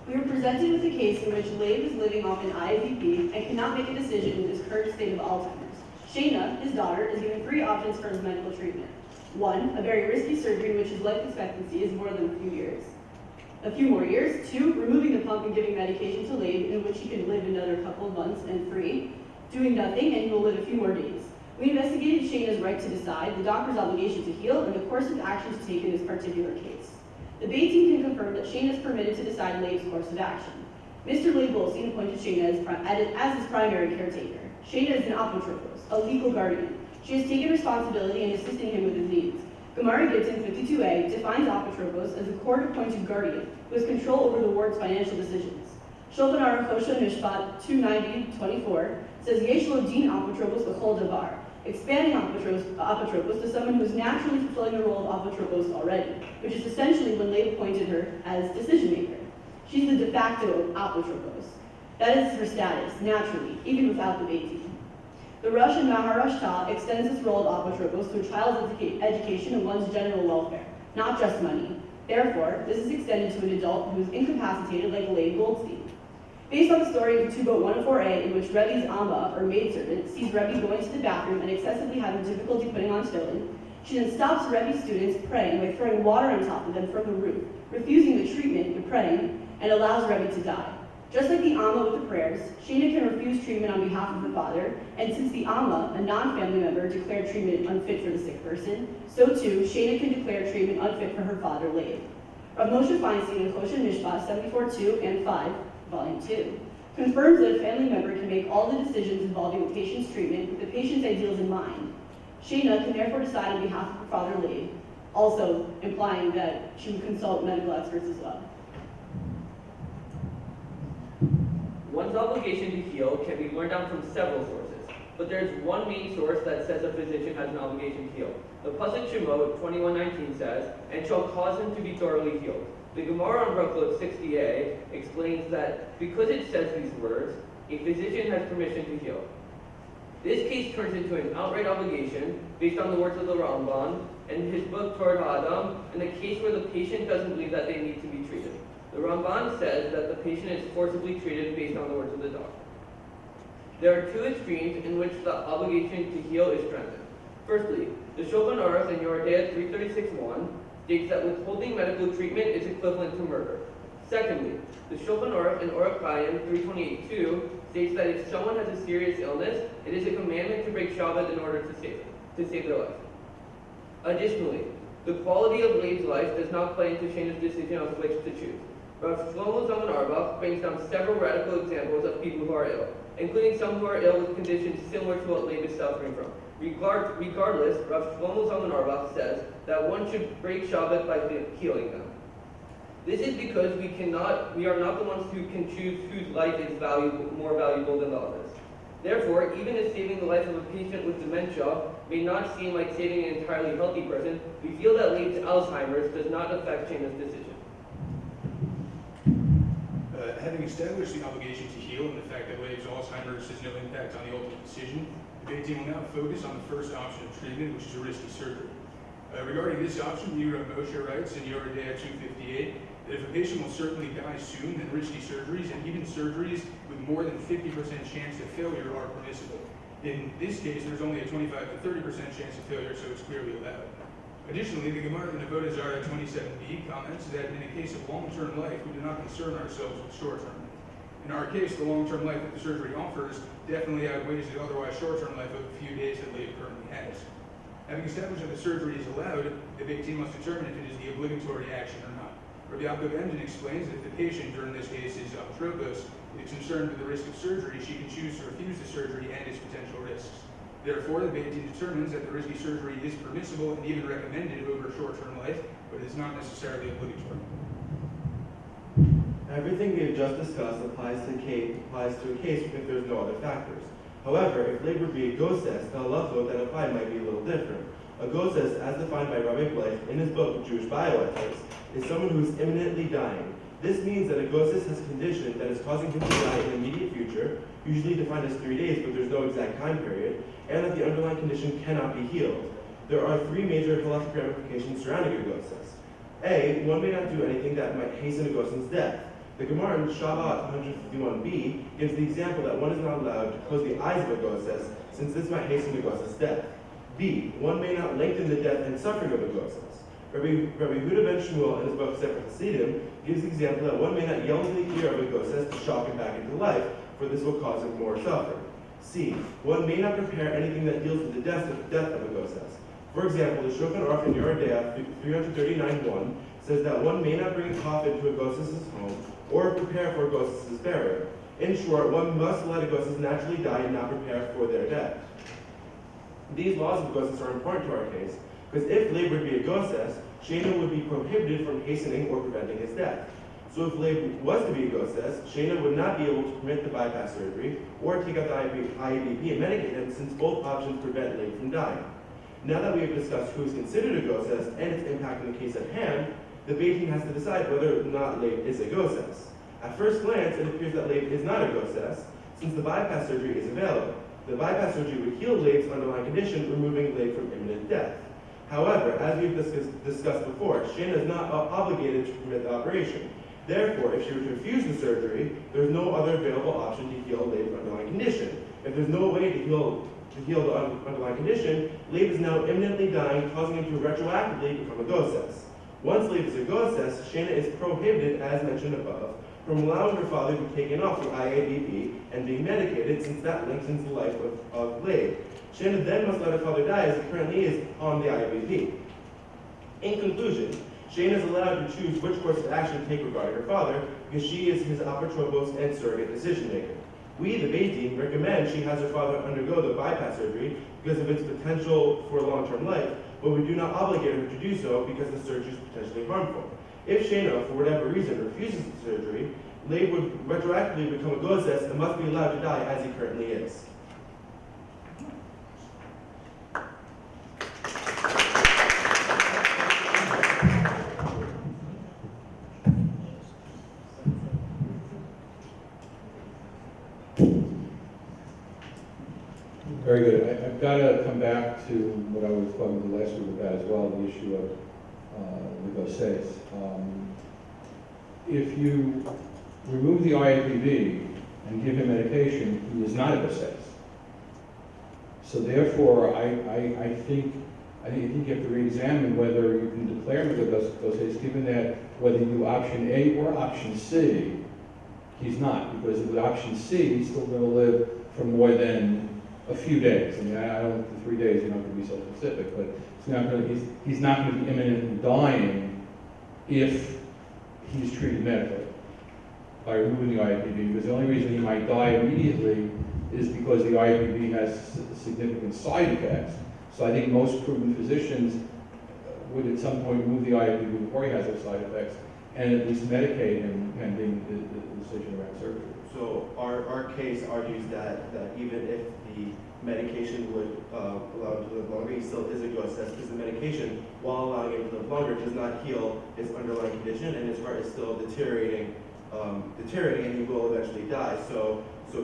We were presented with a case in which Leib is living off an IABP and cannot make a decision in his current state of Alzheimer's. Shayna, his daughter, is given 3 options for his medical treatment. 1, a very risky surgery in which his life expectancy is more than a few more years. 2, removing the pump and giving medication to Leib, in which he can live another couple of months. And 3, doing nothing and he will live a few more days. We investigated Shayna's right to decide, the doctor's obligation to heal, and the course of action to take in this particular case. The Beit Din can confirm that Shayna is permitted to decide Leib's course of action. Mr. Leib appointed Shayna as his primary caretaker. Shayna is an apotropos, a legal guardian. She has taken responsibility in assisting him with his needs. Gemara Gittin 52a defines apotropos as a court-appointed guardian who has control over the ward's financial decisions. Shulchan Aruch Hosha Mishpat 290-24 says Yesh lo din apotropos b'chol davar, expanding apotropos to someone who is naturally fulfilling the role of apotropos already, which is essentially when Leib appointed her as decision maker. She's the de facto apotropos. That is her status, naturally, even without the Beit Din. The Rosh and Maharashtra extends this role of apotropos to a child's education and one's general welfare, not just money. Therefore, this is extended to an adult who is incapacitated like Leib Goldstein. Based on the story of Ketubot 104a, in which Rebbe's Amma, or maidservant, sees Rebbe going to the bathroom and excessively having difficulty putting on tefillin, she then stops Rebbe's students praying by throwing water on top of them from the roof, refusing the treatment in praying, and allows Rebbe to die. Just like the Amma with the prayers, Shayna can refuse treatment on behalf of her father, and since the Amma, a non-family member, declared treatment unfit for the sick person, so too, Shayna can declare treatment unfit for her father, Leib. Rav Moshe Feinstein in Choshen Mishpat 74-2 and 5, Volume 2, confirms that a family member can make all the decisions involving the patient's treatment with the patient's ideals in mind. Shayna can therefore decide on behalf of her father, Leib, also implying that she would consult medical experts as well. One's obligation to heal can be learned out from several sources, but there's one main source that says a physician has an obligation to heal. The Pasuk Shemot 21:19 says, "And shall cause him to be thoroughly healed." The Gemara on Brooklyn 60a explains that because it says these words, a physician has permission to heal. This case turns into an outright obligation based on the words of the Ramban and his book Torah Ha'adam, in a case where the patient doesn't believe that they need to be treated. The Ramban says that the patient is forcibly treated based on the words of the doctor. There are 2 extremes in which the obligation to heal is strengthened. Firstly, the Shulchan Aruch in Yoredeah 336.1 states that withholding medical treatment is equivalent to murder. Secondly, the Shulchan Aruch in Orach Chaim 328.2 states that if someone has a serious illness, it is a commandment to break Shabbat in order to save their life. Additionally, the quality of Leib's life does not play into Shayna's decision of which to choose. Rav Shlomo Zalman Auerbach brings down several radical examples of people who are ill, including some who are ill with conditions similar to what Leib is suffering from. Regardless, Rav Shlomo Zalman Auerbach says that one should break Shabbat by healing them. This is because we are not the ones who can choose whose life is more valuable than the others. Therefore, even if saving the life of a patient with dementia may not seem like saving an entirely healthy person, we feel that Leib's Alzheimer's does not affect Shayna's decision. Having established the obligation to heal and the fact that Leib's Alzheimer's has no impact on the ultimate decision, the Beit Din will now focus on the first option of treatment, which is a risky surgery. Regarding this option, Rav Moshe writes in Yoredeah 258 that if a patient will certainly die soon, then risky surgeries and even surgeries with more than 50% chance of failure are permissible. In this case, there's only a 25 to 30% chance of failure, so it's clearly allowed. Additionally, the Gemara in Avodah Zarah 27b comments that in a case of long-term life, we do not concern ourselves with short-term life. In our case, the long-term life that the surgery offers definitely outweighs the otherwise short-term life of a few days that Leib currently has. Having established that the surgery is allowed, the Beit Din must determine if it is the obligatory action or not. Rabbi Yaakov Emden explains that if the patient, or in this case is apotropos, is concerned with the risk of surgery, she can choose to refuse the surgery and its potential risks. Therefore, the Beit Din determines that the risky surgery is permissible and even recommended over short-term life, but it is not necessarily obligatory. Everything we have just discussed applies to a case if there's no other factors. However, if Leib would be a goses, the halacha that applied might be a little different. A goses, as defined by Rabbi Leib in his book Jewish Bioethics, is someone who is imminently dying. This means that a goses has a condition that is causing him to die in the immediate future, usually defined as 3 days, but there's no exact time period, and that the underlying condition cannot be healed. There are 3 major halachic ramifications surrounding a goses. A, one may not do anything that might hasten a goses's death. The Gemara in Shabbat 151b gives the example that one is not allowed to close the eyes of a goses, since this might hasten the goses' death. B. One may not lengthen the death and suffering of a goses. Rabbi Yehuda ben Shmuel in his book Sefer Hasidim gives the example that one may not yell into the ear of a goses to shock him back into life, for this will cause him more suffering. C. One may not prepare anything that deals with the death of a goses. For example, the Shulchan Aruch in Yerodea 339.1 says that one may not bring a coffin to a goses' home or prepare for a goses' burial. In short, one must let a goses naturally die and not prepare for their death. These laws of goses are important to our case, because if Leib would be a goses, Shayna would be prohibited from hastening or preventing his death. So if Leib was to be a goses, Shayna would not be able to permit the bypass surgery or take out the IABP and medicate him, since both options prevent Leib from dying. Now that we have discussed who is considered a goses and its impact on the case at hand, the Beit Din has to decide whether or not Leib is a goses. At first glance, it appears that Leib is not a goses, since the bypass surgery is available. The bypass surgery would heal Leib's underlying condition, removing Leib from imminent death. However, as we've discussed before, Shayna is not obligated to permit the operation. Therefore, if she were to refuse the surgery, there is no other available option to heal Leib's underlying condition. If there's no way to heal the underlying condition, Leib is now imminently dying, causing him to retroactively become a goses. Once Leib is a goses, Shayna is prohibited, as mentioned above, from allowing her father to be taken off the IABP and being medicated, since that lengthens the life of Leib. Shayna then must let her father die, as he currently is on the IABP. In conclusion, Shayna is allowed to choose which course of action to take regarding her father, because she is his apotropos and surrogate decision maker. We, the Beit Din, recommend she has her father undergo the bypass surgery because of its potential for long-term life, but we do not obligate her to do so because the surgery is potentially harmful. If Shayna, for whatever reason, refuses the surgery, Leib would retroactively become a goses and must be allowed to die as he currently is. Very good. I've got to come back to what I was talking to last week about as well, the issue of the goses. If you remove the IABP and give him medication, he is not a goses. So therefore, I think you have to re-examine whether you can declare him a goses, given that whether you do option A or option C, he's not, because with option C, he's still going to live for more than a few days. I mean, I don't, 3 days, you don't have to be so specific, but he's not going to be imminently dying if he's treated medically by removing the IABP, because the only reason he might die immediately is because the IABP has significant side effects. So I think most proven physicians would at some point remove the IABP before he has those side effects, and at least medicate him pending the decision around surgery. So our case argues that even if the medication would allow him to live longer, he still is a goses, because the medication, while allowing him to live longer, does not heal his underlying condition, and his heart is still deteriorating, and he will eventually die. So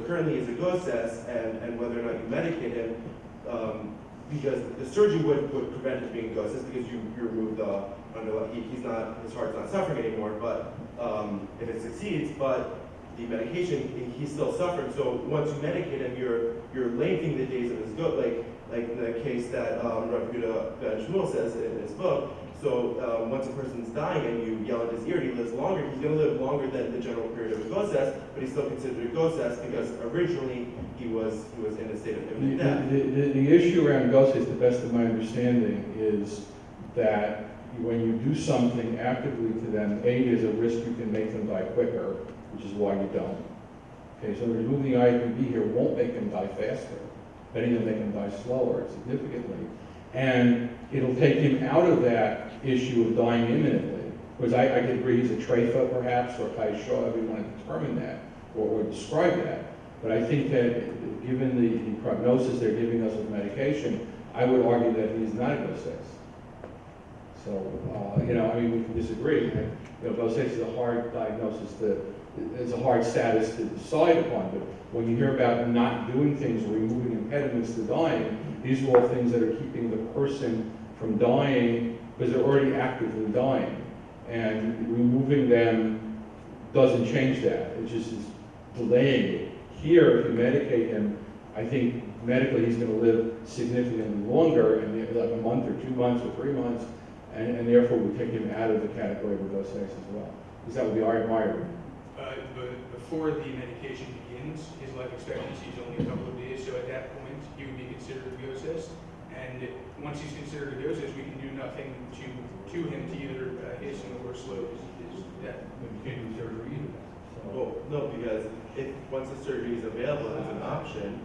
currently he's a goses, and whether or not you medicate him, because the surgery would prevent him being goses, because you remove the underlying, his heart's not suffering anymore, but if it succeeds, but the medication, he's still suffering. So once you medicate him, you're lengthening the days of his like in the case that Rabbi Yehuda ben Shmuel says in his book. So once a person's dying and you yell at his ear, he lives longer. He's going to live longer than the general period of a goses, but he's still considered a goses because originally he was in a state of imminent death. The issue around goses, to the best of my understanding, is that when you do something actively to them, A, there's a risk you can make them die quicker, which is why you don't. Okay, so removing the IABP here won't make them die faster. If anything, it'll make them die slower, significantly. And it'll take him out of that issue of dying imminently. Because I could agree he's a treifa, perhaps, or kai shaw, however you want to determine that, or describe that. But I think that given the prognosis they're giving us with medication, I would argue that he's not a goses. So, I mean, we can disagree. Goses is a hard diagnosis it's a hard status to decide upon, but when you hear about not doing things or removing impediments to dying, these are all things that are keeping the person from dying because they're already actively dying. And removing them doesn't change that. It just is delaying it. Here, if you medicate him, I think medically he's gonna live significantly longer, and like a month or 2 months or 3 months, and therefore we take him out of the category of Gosses as well. Because that would be our argument. But before the medication begins, his life expectancy is only a couple of days, so at that point, he would be considered a Gosses. And once he's considered a Gosses, we can do nothing to him to either hasten or slow his death. But you can't do surgery either. So- Well, no, because if, once the surgery is available as an option,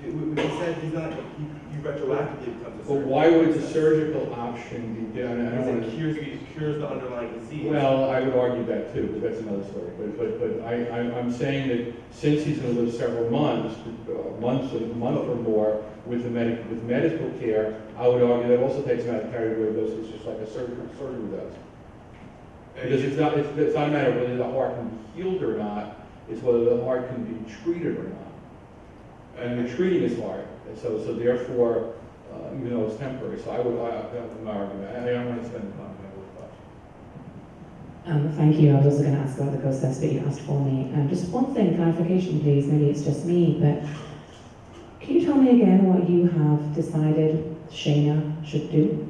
we said he's not, he retroactively becomes a But surgery. why would the surgical option be done? I don't want Because to. it cures the underlying disease. Well, I would argue that too, but that's another story. But I'm saying that since he's going to live several months, a month or more with medical care, I would argue that also takes him out of category of doses, just like a surgery does. Because it's not a matter of whether the heart can be healed or not, it's whether the heart can be treated or not. And the treating is hard, and so therefore, even though it's temporary, so that was my argument. I don't want to spend the time on that. Thank you. I was also going to ask about the process, but you asked for me. Just one thing, clarification, please. Maybe it's just me, but can you tell me again what you have decided Shayna should do?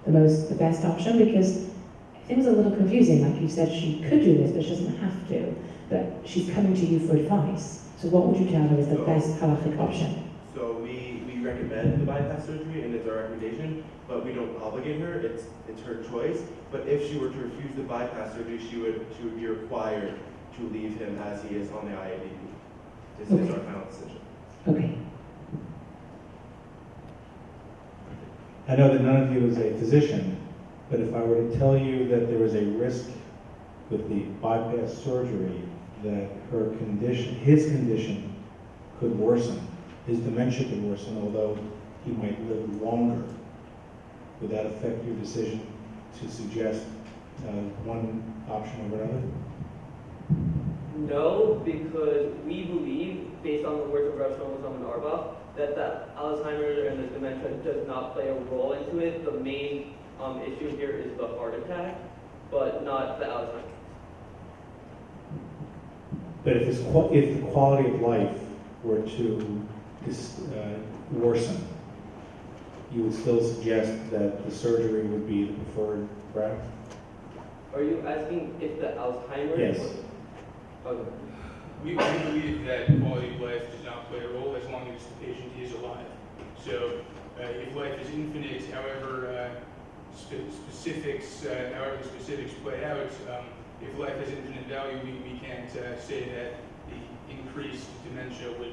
The best option? Because I think it was a little confusing. Like you said, she could do this, but she doesn't have to. But she's coming to you for advice. So what would you tell her is the best halachic option? So we recommend the bypass surgery, and it's our recommendation, but we don't obligate her. It's her choice. But if she were to refuse the bypass surgery, she would be required to leave him as he is on the IABP. This is our final decision. Okay. I know that none of you is a physician, but if I were to tell you that there was a risk with the bypass surgery that his condition could worsen, his dementia could worsen, although he might live longer, would that affect your decision to suggest one option over another? No, because we believe, based on the words of Rav Shlomo and Arba, that the Alzheimer and the dementia does not play a role into it. The main issue here is the heart attack, but not the Alzheimer. But if the quality of life were to worsen, you would still suggest that the surgery would be the preferred route? Are you asking if the Alzheimer? Yes. Okay. We believe that quality of life does not play a role as long as the patient is alive. So if life is infinite, however specifics play out, if life has infinite value, we can't say that the increased dementia would